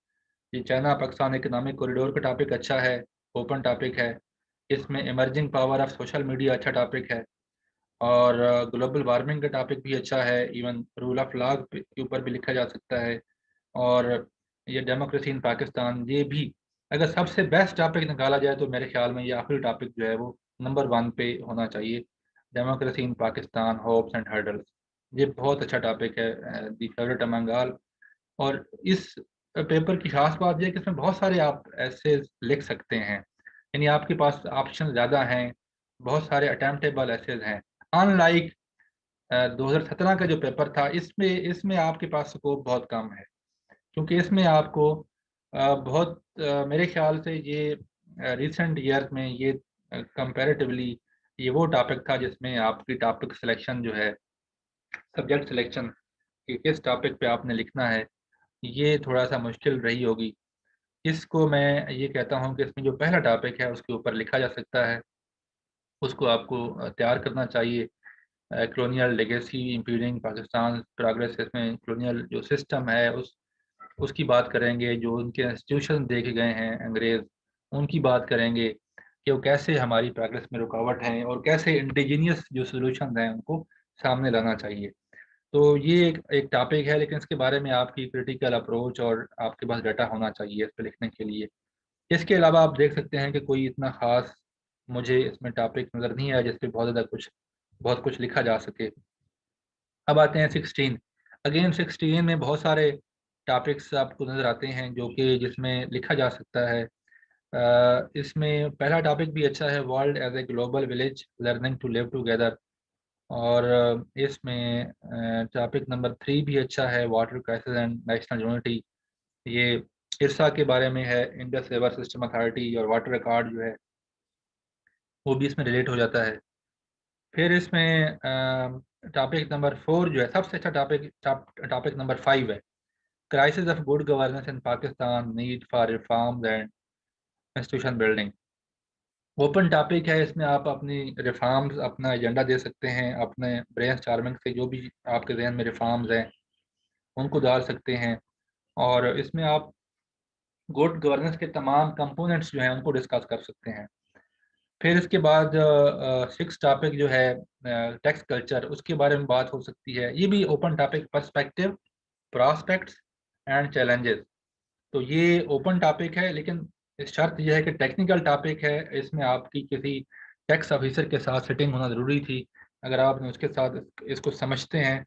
ये चाइना पाकिस्तान इकोनॉमिक कॉरिडोर का टॉपिक अच्छा है, ओपन टॉपिक है। इसमें emerging power of social media अच्छा टॉपिक है, और ग्लोबल वार्मिंग का टॉपिक भी अच्छा है। इवन रूल ऑफ लॉ के ऊपर भी लिखा जा सकता है। और ये डेमोक्रेसी इन पाकिस्तान, ये भी अगर सबसे बेस्ट टॉपिक निकाला जाए तो मेरे ख्याल में ये आखिरी टॉपिक जो है वो नंबर 1 पे होना चाहिए। Democracy in Pakistan hopes and hurdles, ये बहुत अच्छा टॉपिक है, दी फेवरेट अमंग ऑल। और इस पेपर की खास बात यह है कि इसमें बहुत सारे आप ऐसे लिख सकते हैं, यानी आपके पास ऑप्शन ज़्यादा हैं, बहुत सारे अटेम्प्टेबल ऐसेज हैं। अनलाइक 2017 का जो पेपर था, इसमें इसमें आपके पास स्कोप बहुत कम है, क्योंकि इसमें आपको बहुत मेरे ख्याल से ये रिसेंट ईयर में ये कंपैरेटिवली ये वो टॉपिक था जिसमें आपकी टॉपिक सिलेक्शन जो है, सब्जेक्ट सिलेक्शन कि किस टॉपिक पे आपने लिखना है, ये थोड़ा सा मुश्किल रही होगी। इसको मैं ये कहता हूँ कि इसमें जो पहला टॉपिक है उसके ऊपर लिखा जा सकता है, उसको आपको तैयार करना चाहिए। कॉलोनियल लेगेसी इंपीडिंग पाकिस्तान प्रोग्रेस, इसमें कॉलोनियल जो सिस्टम है उसकी बात करेंगे, जो उनके इंस्टीट्यूशन देखे गए हैं अंग्रेज़, उनकी बात करेंगे कि वो कैसे हमारी प्रोग्रेस में रुकावट हैं और कैसे इंडिजीनियस जो सोल्यूशन हैं उनको सामने लाना चाहिए। तो ये एक टॉपिक है, लेकिन इसके बारे में आपकी क्रिटिकल अप्रोच और आपके पास डाटा होना चाहिए इस पर लिखने के लिए। इसके अलावा आप देख सकते हैं कि कोई इतना ख़ास मुझे इसमें टॉपिक नज़र नहीं आया जिस पे बहुत कुछ लिखा जा सके। अब आते हैं 16। अगेन 16 में बहुत सारे टॉपिक्स आपको नज़र आते हैं जो कि जिसमें लिखा जा सकता है। इसमें पहला टॉपिक भी अच्छा है, world as a global village learning to live together. और इसमें टॉपिक नंबर 3 भी अच्छा है, water crisis and national unity. ये इरसा के बारे में है, इंडस रिवर सिस्टम अथॉरिटी और वाटर रिकॉर्ड जो है वो भी इसमें रिलेट हो जाता है। फिर इसमें टॉपिक नंबर 4 जो है सबसे अच्छा टॉपिक, टॉपिक नंबर 5 है, crisis of good governance in Pakistan, need for reforms and institution building. Open topic है, इसमें आप अपनी रिफॉर्म्स अपना एजेंडा दे सकते हैं, अपने ब्रेन स्टार्मिंग से जो भी आपके जहन में रिफॉर्म्स हैं उनको डाल सकते हैं। और इसमें आप गुड गवर्नेंस के तमाम कंपोनेंट्स जो हैं उनको डिस्कस कर सकते हैं। फिर इसके बाद 6 टॉपिक जो है टैक्स कल्चर, उसके बारे में बात हो सकती है। ये भी open topic, perspective, prospects and challenges. तो ये ओपन टॉपिक है, लेकिन शर्त यह है कि टेक्निकल टॉपिक है, इसमें आपकी किसी टैक्स ऑफिसर के साथ सिटिंग होना ज़रूरी थी। अगर आपने उसके साथ इसको समझते हैं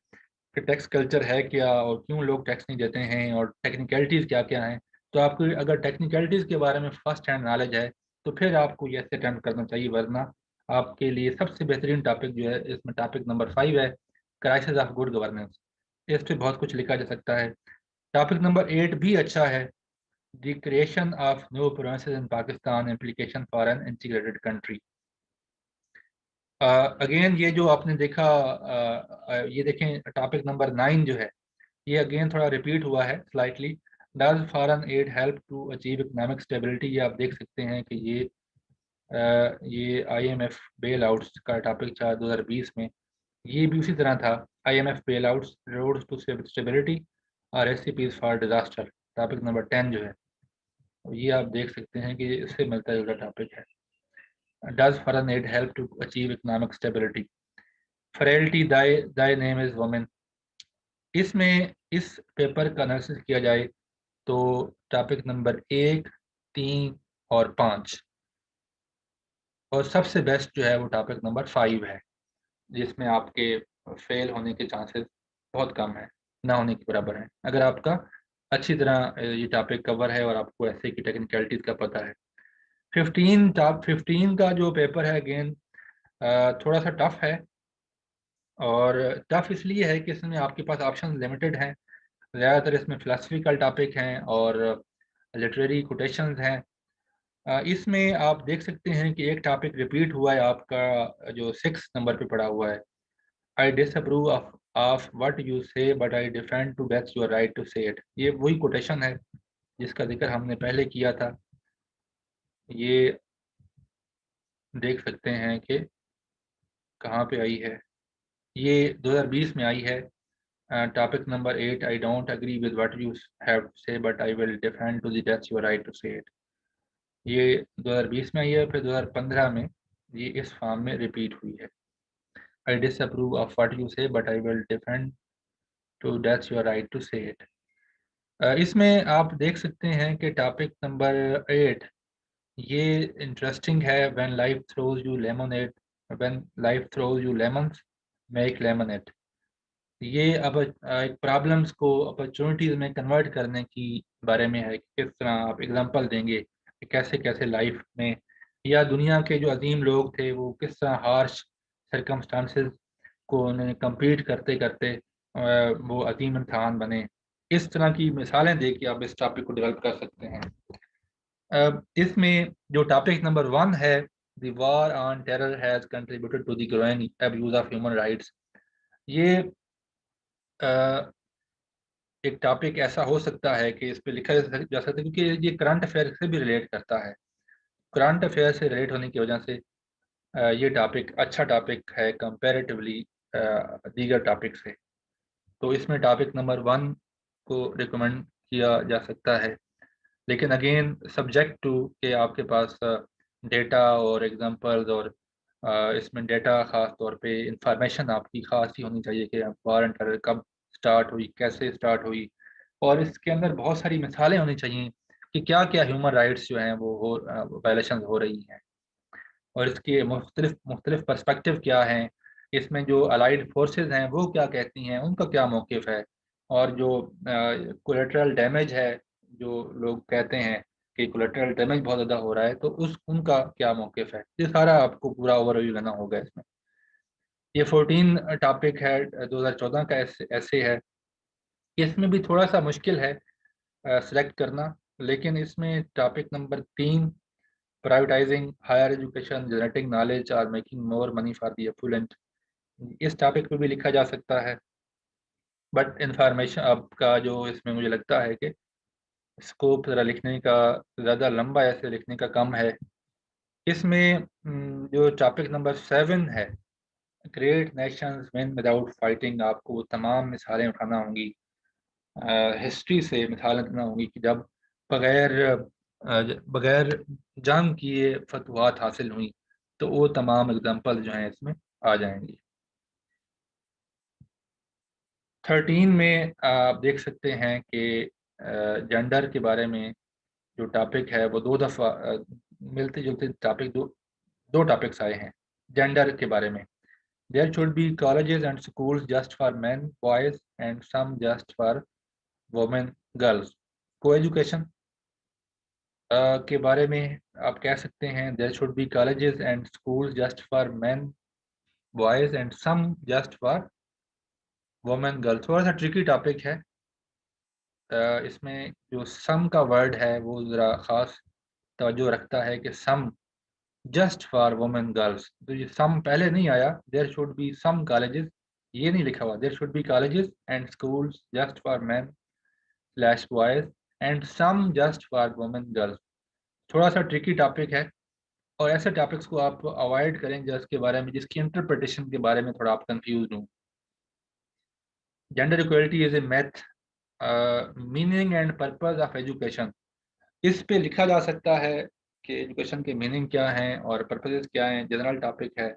कि टैक्स कल्चर है क्या और क्यों लोग टैक्स नहीं देते हैं और टेक्निकलिटीज़ क्या क्या हैं, तो आपको अगर टेक्निकलिटीज़ के बारे में फर्स्ट हैंड नॉलेज है तो फिर आपको ये अटेम्प्ट करना चाहिए, वरना आपके लिए सबसे बेहतरीन टॉपिक जो है इसमें टॉपिक नंबर 5 है, क्राइसिस ऑफ गुड गवर्नेंस। इस पर बहुत कुछ लिखा जा सकता है। टॉपिक नंबर 8 भी अच्छा है, the creation of new provinces in Pakistan, implication for an integrated country. Again ये जो आपने देखा, ये देखें टॉपिक नंबर 9 जो है, ये अगेन थोड़ा रिपीट हुआ है slightly. Does foreign aid help to achieve economic stability, ये आप देख सकते हैं कि ये आईएमएफ बेल आउट्स का टॉपिक था 2020 में, ये भी उसी तरह था, IMF bell outs, road to stability और recipes for disaster, topic number 10 जो है, ये आप देख सकते हैं कि इससे मिलता जुलता टॉपिक है। Does foreign aid help to achieve economic stability, frailty thy name is women. इसमें इस पेपर का एनालिसिस किया जाए तो टॉपिक नंबर 1, 3 और 5, और सबसे बेस्ट जो है वो टॉपिक नंबर 5 है, जिसमें आपके फेल होने के चांसेस बहुत कम है, ना होने के बराबर है, अगर आपका अच्छी तरह ये टॉपिक कवर है और आपको ऐसे की टेक्निकलिटीज का पता है। 15 का जो पेपर है अगेन थोड़ा सा टफ है, और टफ इसलिए है कि इसमें आपके पास ऑप्शन लिमिटेड हैं। ज़्यादातर इसमें फिलोसफिकल टॉपिक हैं और लिटरेरी कोटेशंस हैं। इसमें आप देख सकते हैं कि एक टॉपिक रिपीट हुआ है आपका, जो 6 नंबर पे पड़ा हुआ है। I disapprove of what you say but I defend to that's your right to से इट। ये वही कोटेशन है जिसका जिक्र हमने पहले किया था। ये देख सकते हैं कि कहाँ पे आई है, ये 2020 में आई है। Topic number 8, I don't agree with what you have say but I will defend to the that's your right to से इट। ये 2020 में आई है, फिर 2015 में ये इस फॉर्म में रिपीट हुई है। I disapprove of what you say but I will defend to that's your right to से इट। इसमें आप देख सकते हैं कि टॉपिक नंबर 8 ये इंटरेस्टिंग है। When life throws you lemonade, when life throws you lemons make lemonade. ये अब एक प्रॉब्लम्स को अपॉर्चुनिटीज में कन्वर्ट करने की बारे में है कि किस तरह आप एग्जांपल देंगे कि कैसे कैसे लाइफ में या दुनिया के जो अजीम लोग थे वो किस तरह हार्श सरकमस्टांसेस को उन्हें compete करते करते वो अजीम इंसान बने। इस तरह की मिसालें दे के आप इस टॉपिक को डेवलप कर सकते हैं। इसमें जो टॉपिक नंबर 1 है, the war on terror has contributed to the growing abuse of human rights. ये एक टॉपिक ऐसा हो सकता है कि इस पे लिखा जा सकता है क्योंकि ये करंट अफेयर से भी रिलेट करता है। करंट अफेयर से रिलेट होने की वजह से ये टॉपिक अच्छा टॉपिक है कंपैरेटिवली दीगर टॉपिक से। तो इसमें टॉपिक नंबर 1 को रिकमेंड किया जा सकता है। लेकिन अगेन सब्जेक्ट टू के आपके पास डेटा और एग्जांपल्स और इसमें डेटा ख़ास तौर पे इंफॉर्मेशन आपकी खास ही होनी चाहिए कि वार एंड टेरर कब स्टार्ट हुई, कैसे स्टार्ट हुई, और इसके अंदर बहुत सारी मिसालें होनी चाहिए कि क्या क्या ह्यूमन राइट्स जो हैं वो वायलेशन हो रही हैं, और इसके मुख्तलिफ मुख्तलिफ पर्सपेक्टिव क्या हैं। इसमें जो अलाइड फोर्सेस हैं वो क्या कहती हैं, उनका क्या मौक़िफ़ है, और जो कोलेटरल डैमेज है, जो लोग कहते हैं कि कोलेटरल डैमेज बहुत ज़्यादा हो रहा है, तो उस उनका क्या मौक़िफ़ है, ये सारा आपको पूरा ओवरव्यू लेना होगा इसमें। ये 14 टॉपिक है, 2014 का ऐसे है। इसमें भी थोड़ा सा मुश्किल है सिलेक्ट करना, लेकिन इसमें topic number 3, privatising higher education, generating knowledge और making more money for the affluent, इस टॉपिक पे भी लिखा जा सकता है। बट इंफॉर्मेशन आपका जो इसमें मुझे लगता है कि स्कोप ज़रा लिखने का ज़्यादा लंबा ऐसे लिखने का कम है। इसमें जो टॉपिक नंबर 7 है, great Nations win without fighting, आपको वो तमाम मिसालें उठाना होंगी, हिस्ट्री से मिसालें देना होंगी कि जब बगैर बगैर जंग किए फतवाहत हासिल हुई, तो वो तमाम एग्जांपल जो हैं इसमें आ जाएंगी। 13 में आप देख सकते हैं कि जेंडर के बारे में जो टॉपिक है वो 2 दफ़ा मिलते जुलते टॉपिक दो टॉपिक्स आए हैं जेंडर के बारे में। There should be colleges and schools just for man boys and some just for women girls. को एजुकेशन के बारे में आप कह सकते हैं there should be colleges and schools just for man boys and some just for women girls. थोड़ा सा ट्रिकी टॉपिक है। इसमें जो सम का वर्ड है वो ज़रा ख़ास तवज्जो रखता है कि some just for women girls, तो ये सम पहले नहीं आया, there should be some colleges, ये नहीं लिखा हुआ, there should be colleges and schools just for man slash boys and some just for women girls. थोड़ा सा ट्रिकी टॉपिक है, और ऐसे टॉपिक्स को आप अवॉइड करें जिसके बारे में, जिसकी इंटरप्रिटेशन के बारे में थोड़ा आप कंफ्यूज हों। Gender equality is a math, meaning and purpose of education, इस पे लिखा जा सकता है कि एजुकेशन के मीनिंग क्या हैं और पर्पसेस क्या हैं, जनरल टॉपिक है।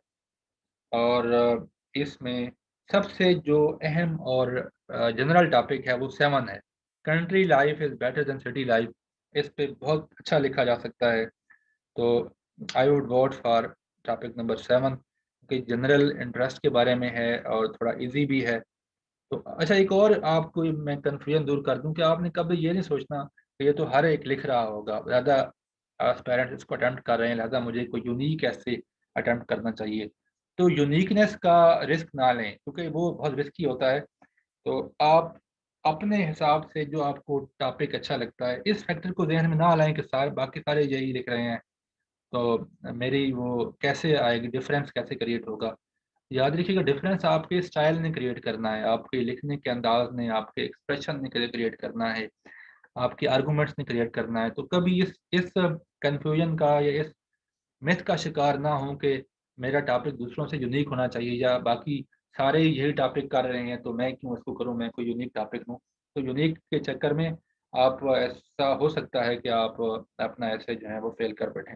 और इसमें सबसे जो अहम और जनरल टॉपिक है वो 7 है, country life is better than city life. इस पे बहुत अच्छा लिखा जा सकता है। तो I would vote for topic number 7 कि जनरल इंटरेस्ट के बारे में है और थोड़ा इजी भी है। तो अच्छा, एक और आपको मैं कन्फ्यूजन दूर कर दूं कि आपने कभी ये नहीं सोचना कि ये तो हर एक लिख रहा होगा, ज़्यादा पेरेंट्स इसको अटेम्प्ट कर रहे हैं, लिहाजा मुझे कोई यूनिक ऐसे अटेम्प्ट करना चाहिए। तो यूनिकनेस का रिस्क ना लें क्योंकि वो बहुत रिस्की होता है। तो आप अपने हिसाब से जो आपको टॉपिक अच्छा लगता है, इस फैक्टर को जहन में ना लाएं कि सारे बाकी सारे यही लिख रहे हैं, तो मेरी वो कैसे आएगी, डिफरेंस कैसे क्रिएट होगा। याद रखिएगा, डिफरेंस आपके स्टाइल ने क्रिएट करना है, आपके लिखने के अंदाज ने, आपके एक्सप्रेशन ने क्रिएट करना है, आपके आर्गूमेंट्स ने क्रिएट करना है। तो कभी इस कंफ्यूजन का या इस मिथ का शिकार ना हो कि मेरा टॉपिक दूसरों से यूनिक होना चाहिए या बाकी सारे यही टॉपिक कर रहे हैं तो मैं क्यों इसको करूं, मैं कोई यूनिक टॉपिक लूं। तो यूनिक के चक्कर में आप ऐसा हो सकता है कि आप अपना ऐसे जो है वो फेल कर बैठें।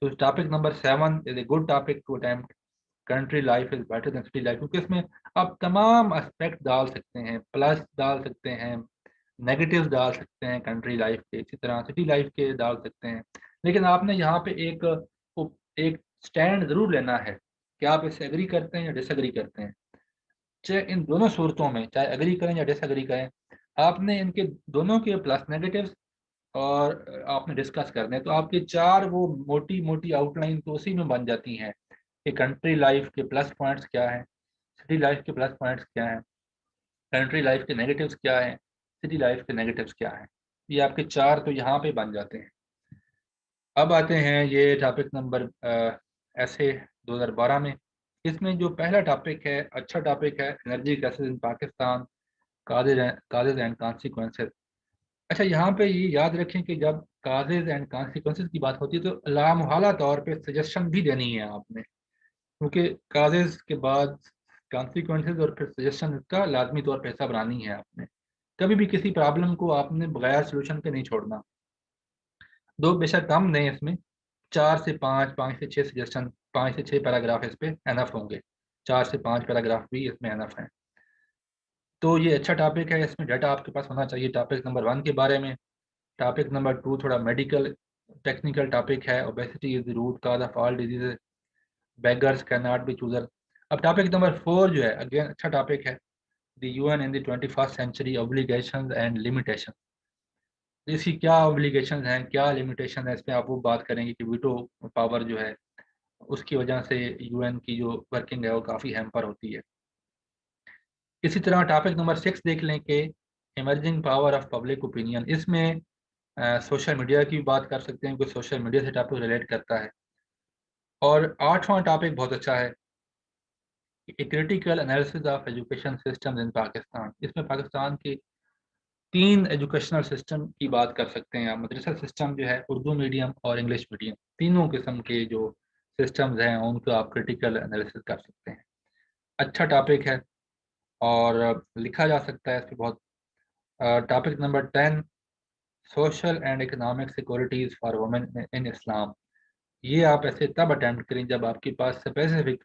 तो topic number 7 is a good topic to attempt. Country life is better than city life, क्योंकि इसमें आप तमाम एस्पेक्ट डाल सकते हैं, प्लस डाल सकते हैं, नेगेटिव्स डाल सकते हैं कंट्री लाइफ के, इसी तरह सिटी लाइफ के डाल सकते हैं। लेकिन आपने यहाँ पे एक स्टैंड जरूर लेना है कि आप इससे एग्री करते हैं या डिसएग्री करते हैं। चाहे इन दोनों सूरतों में, चाहे एग्री करें या डिसएग्री करें, आपने इनके दोनों के प्लस नेगेटिव्स और आपने डिस्कस करने हैं। तो आपके चार वो मोटी मोटी आउटलाइन तो उसी में बन जाती हैं कि कंट्री लाइफ के प्लस पॉइंट्स क्या हैं, सिटी लाइफ के प्लस पॉइंट्स क्या हैं, कंट्री लाइफ के नेगेटिव्स क्या हैं, सिटी लाइफ के नेगेटिव्स क्या हैं। ये आपके चार तो यहाँ पे बन जाते हैं। अब आते हैं ये टॉपिक नंबर ऐसे 2012 में। इसमें जो पहला टॉपिक है, अच्छा टॉपिक है, energy crisis in Pakistan, causes and consequences. अच्छा, यहाँ पे ये याद रखें कि जब काजेज एंड कॉन्सिक्वेंसेज की बात होती है तो लामुहाला तौर पे सजेशन भी देनी है आपने, क्योंकि काजेज के बाद कॉन्सिक्वेंसेज और फिर सजेशन का लाजमी तौर पर हिस्सा बनानी है आपने। कभी भी किसी प्रॉब्लम को आपने बगैर सोल्यूशन के नहीं छोड़ना। दो बेशक कम नहीं, इसमें 4 से 5, 5 से 6 सजेशन, 5 से 6 पैराग्राफ इस पे एनफ होंगे, 4 से 5 पैराग्राफ भी इसमें एनफ हैं। तो ये अच्छा टॉपिक है, इसमें डाटा आपके पास होना चाहिए टॉपिक नंबर 1 के बारे में। टॉपिक नंबर 2 थोड़ा मेडिकल टेक्निकल टॉपिक है, obesity is the root cause of all diseases, beggars can not be chooser. अब टॉपिक नंबर 4 जो है, अगेन अच्छा टॉपिक है, the UN in the 21st century, obligations and limitation. इसकी क्या obligations हैं, क्या लिमिटेशन है, इस पर आप वो बात करेंगे कि वीटो पावर जो है उसकी वजह से यूएन की जो वर्किंग है वो काफ़ी हैम्पर होती है। इसी तरह टॉपिक नंबर 6 देख लें कि emerging power of public opinion. इसमें सोशल मीडिया की बात कर सकते हैं, क्योंकि सोशल मीडिया से टॉपिक रिलेट करता है। और 8वां टॉपिक बहुत अच्छा है, critical analysis of education system in Pakistan. इसमें पाकिस्तान के 3 एजुकेशनल सिस्टम की बात कर सकते हैं आप। मदरसा सिस्टम जो है, उर्दू मीडियम और इंग्लिश मीडियम, तीनों किस्म के जो सिस्टम्स हैं उनको आप क्रिटिकल एनालिसिस कर सकते हैं। अच्छा टॉपिक है और लिखा जा सकता है इस पर बहुत। Topic number 10, social and economic securities for women in Islam. ये आप ऐसे तब अटेम्प्ट करें जब आपके पास स्पेसिफिक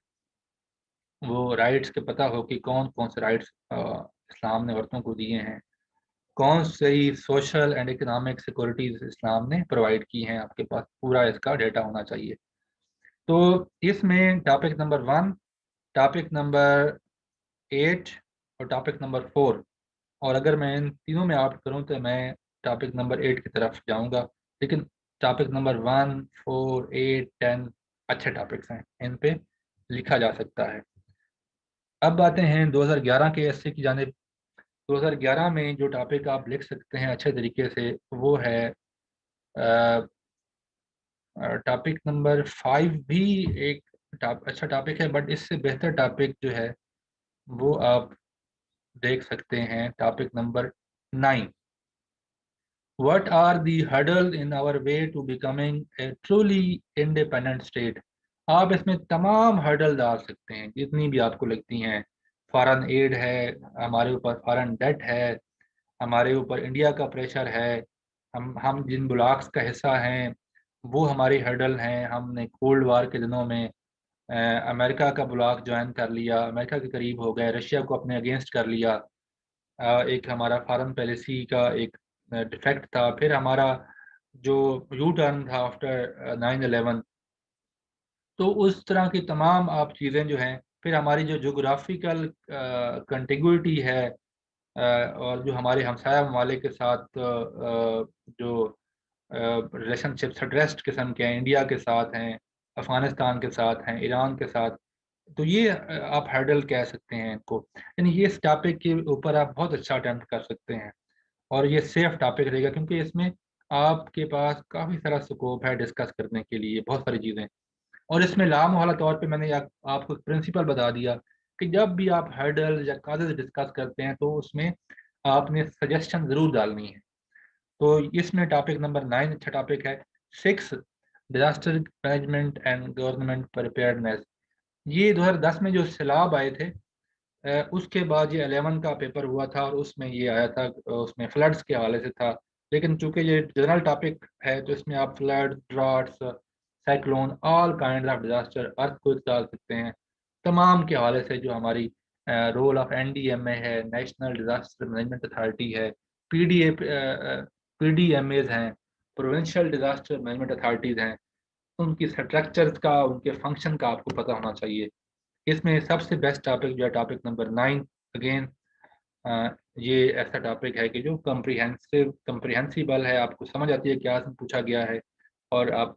वो राइट्स के पता हो कि कौन कौन से राइट्स इस्लाम ने औरतों को दिए हैं, कौन सी सोशल एंड इकोनॉमिक सिक्योरिटीज इस्लाम ने प्रोवाइड की हैं, आपके पास पूरा इसका डेटा होना चाहिए। तो इसमें टॉपिक नंबर 1, टॉपिक नंबर 8 और टॉपिक नंबर 4, और अगर मैं इन तीनों में आउट करूं तो मैं टॉपिक नंबर 8 की तरफ जाऊंगा। लेकिन टॉपिक नंबर 1, 4, 8, 10 अच्छे टॉपिक्स हैं, इन पे लिखा जा सकता है। अब आते हैं 2011 के एसए की जानिब। 2011 में जो टॉपिक आप लिख सकते हैं अच्छे तरीके से वो है टॉपिक नंबर 5 भी एक अच्छा टॉपिक है, बट इससे बेहतर टॉपिक जो है वो आप देख सकते हैं topic number 9, what are the hurdle in our way to becoming a truly independent state. आप इसमें तमाम हर्डल डाल सकते हैं जितनी भी आपको लगती हैं। फॉरेन एड है, हमारे ऊपर फॉरेन डेट है, हमारे ऊपर इंडिया का प्रेशर है, हम जिन ब्लॉक्स का हिस्सा हैं वो हमारी हर्डल हैं। हमने कोल्ड वार के दिनों में अमेरिका का ब्लॉक ज्वाइन कर लिया, अमेरिका के करीब हो गए, रशिया को अपने अगेंस्ट कर लिया। एक हमारा फॉरेन पॉलिसी का एक डिफेक्ट था। फिर हमारा जो यू टर्न था आफ्टर 9/11। तो उस तरह की तमाम आप चीज़ें जो हैं, फिर हमारी जो जोग्राफिकल कंटिग्यूटी है और जो हमारे हमसाया ममालिक के साथ जो रिलेशनशिप्स एड्रेस्ड किस्म के हैं, इंडिया के साथ हैं, अफगानिस्तान के साथ हैं, ईरान के साथ, तो ये आप हर्डल कह सकते हैं इनको। यानी ये इस टॉपिक के ऊपर आप बहुत अच्छा अटेम्प्ट कर सकते हैं और ये सेफ टॉपिक रहेगा, क्योंकि इसमें आपके पास काफ़ी सारा स्कोप है डिस्कस करने के लिए, बहुत सारी चीज़ें। और इसमें लामहला तौर पे मैंने आपको प्रिंसिपल बता दिया कि जब भी आप हर्डल या कागज डिस्कस करते हैं तो उसमें आपने सजेशन ज़रूर डालनी है। तो इसमें टॉपिक नंबर 9 अच्छा टॉपिक है। 6 disaster management and government preparedness. ये 2010 में जो सैलाब आए थे उसके बाद ये 11 का पेपर हुआ था और उसमें ये आया था, उसमें फ्लड्स के हवाले से था। लेकिन चूंकि ये जनरल टॉपिक है तो इसमें आप flood, droughts, cyclone, all kind of disaster, earthquake डाल सकते हैं। तमाम के हवाले से जो हमारी रोल ऑफ एनडीएमए है, नेशनल डिजास्टर मैनेजमेंट अथॉरिटी है, पीडीए पीडीएमएज हैं, प्रोविंशियल डिजास्टर मैनेजमेंट अथॉरिटीज हैं, उनकी स्ट्रक्चर्स का, उनके फंक्शन का आपको पता होना चाहिए। इसमें सबसे बेस्ट टॉपिक जो है टॉपिक नंबर 9। अगेन ये ऐसा टॉपिक है कि जो कंप्रिहेंसिबल है, आपको समझ आती है क्या इसमें पूछा गया है, और आप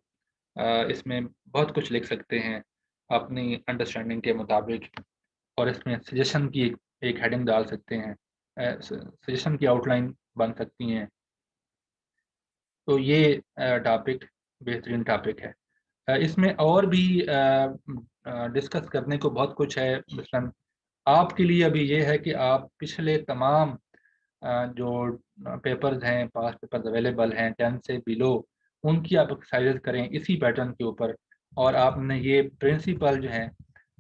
इसमें बहुत कुछ लिख सकते हैं अपनी अंडरस्टैंडिंग के मुताबिक। और इसमें सजेशन की एक हेडिंग डाल सकते हैं, सजेशन की आउटलाइन बन सकती हैं। तो ये टॉपिक बेहतरीन टॉपिक है। इसमें और भी डिस्कस करने को बहुत कुछ है। मसलन आपके लिए अभी ये है कि आप पिछले तमाम जो पेपर्स हैं, पास पेपर्स अवेलेबल हैं 10 से बिलो, उनकी आप एक्सरसाइज करें इसी पैटर्न के ऊपर। और आपने ये प्रिंसिपल जो हैं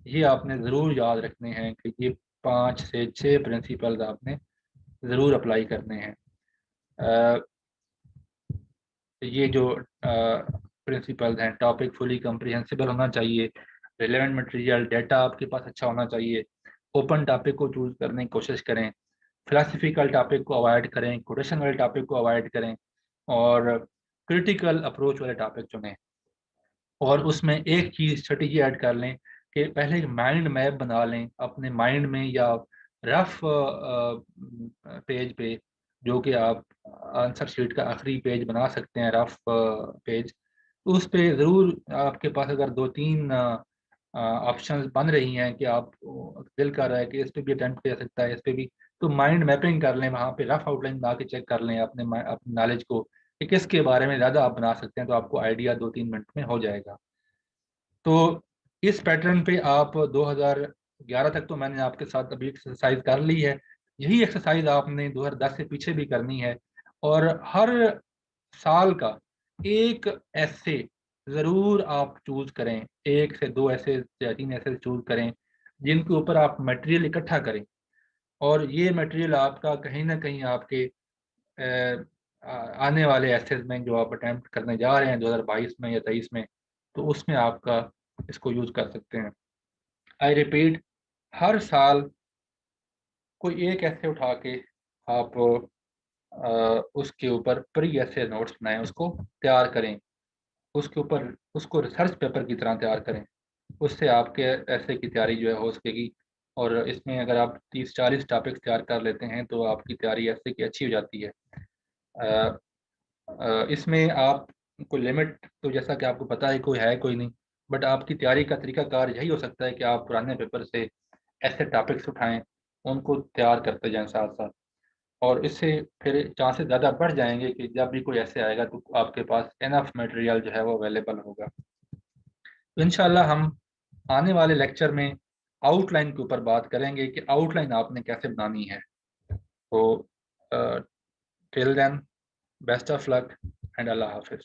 ये आपने ज़रूर याद रखने हैं कि ये 5 से 6 प्रिंसिपल्स आपने ज़रूर अप्लाई करने हैं। ये जो प्रिंसिपल्स हैं, टॉपिक फुली कम्प्रिहेंसिबल होना चाहिए, रिलेवेंट मटेरियल डाटा आपके पास अच्छा होना चाहिए, ओपन टॉपिक को चूज करने की कोशिश करें, फिलोसफिकल टॉपिक को अवॉइड करें, कोटेशन वाले टॉपिक को अवॉइड करें, और क्रिटिकल अप्रोच वाले टॉपिक चुनें। और उसमें एक चीज़ स्ट्रेटेजी ऐड कर लें कि पहले एक माइंड मैप बना लें अपने माइंड में, या रफ पेज पे, जो कि आप आंसर शीट का आखिरी पेज बना सकते हैं, रफ पेज। उस पे ज़रूर आपके पास अगर 2-3 ऑप्शंस बन रही हैं कि आप दिल कर रहा है कि इस पे भी अटेम्प्ट किया सकता है, इस पे भी, तो माइंड मैपिंग कर लें, वहाँ पे रफ आउटलाइन बना के चेक कर लें अपने नॉलेज को कि किसके बारे में ज़्यादा आप बना सकते हैं, तो आपको आइडिया 2-3 मिनट में हो जाएगा। तो इस पैटर्न पे आप 2011 तक तो मैंने आपके साथ अभी एक्सरसाइज कर ली है, यही एक्सरसाइज आपने 2010 से पीछे भी करनी है। और हर साल का एक ऐसे ज़रूर आप चूज करें, 1 से 2 ऐसे या 3 ऐसे चूज करें जिनके ऊपर आप मटेरियल इकट्ठा करें। और ये मटेरियल आपका कहीं ना कहीं आपके आने वाले एसेस में जो आप अटैम्प्ट करने जा रहे हैं 2022 में या 23 में, तो उसमें आपका इसको यूज कर सकते हैं। आई रिपीट, हर साल कोई एक ऐसे उठा के आप उसके ऊपर प्री ऐसे नोट्स बनाएं, उसको तैयार करें, उसके ऊपर उसको रिसर्च पेपर की तरह तैयार करें। उससे आपके ऐसे की तैयारी जो है हो सकेगी। और इसमें अगर आप 30-40 टॉपिक्स तैयार कर लेते हैं तो आपकी तैयारी ऐसे की अच्छी हो जाती है। इसमें आप कोई लिमिट तो जैसा कि आपको पता है कोई है कोई नहीं, बट आपकी तैयारी का तरीकाकार यही हो सकता है कि आप पुराने पेपर से ऐसे टॉपिक्स उठाएं, उनको तैयार करते जाएं साथ साथ। और इससे फिर चांसेस ज़्यादा बढ़ जाएंगे कि जब भी कोई ऐसे आएगा तो आपके पास इनफ मटेरियल जो है वो अवेलेबल होगा। तो इंशाल्लाह हम आने वाले लेक्चर में आउटलाइन के ऊपर बात करेंगे कि आउटलाइन आपने कैसे बनानी है। तो till then, best of luck and Allah हाफिज़।